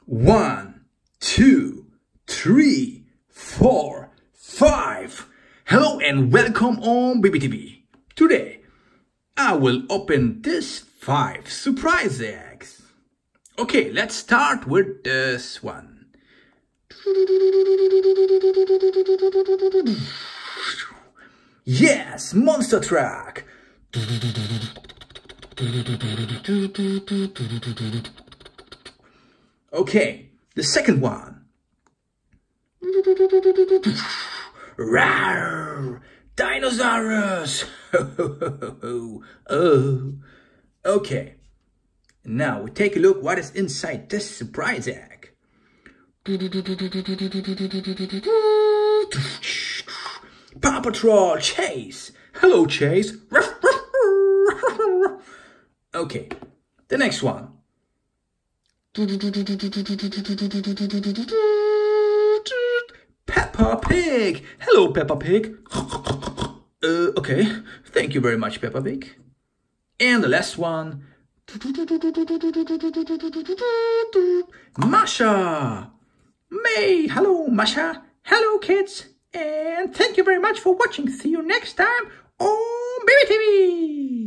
1, 2, 3, 4, 5. Hello and welcome on BiBi TV. Today, I will open this 5 surprise eggs. Okay, let's start with this one. Yes, monster truck. Okay, the second one. Rawr, dinosaurs. Oh. Okay, now we take a look what is inside this surprise egg. Paw Patrol Chase. Hello, Chase. Okay, the next one. Peppa Pig. Hello, Peppa Pig. Okay, thank you very much, Peppa Pig. And the last one. Masha. May. Hello, Masha. Hello, kids. And thank you very much for watching. See you next time on BiBi TV.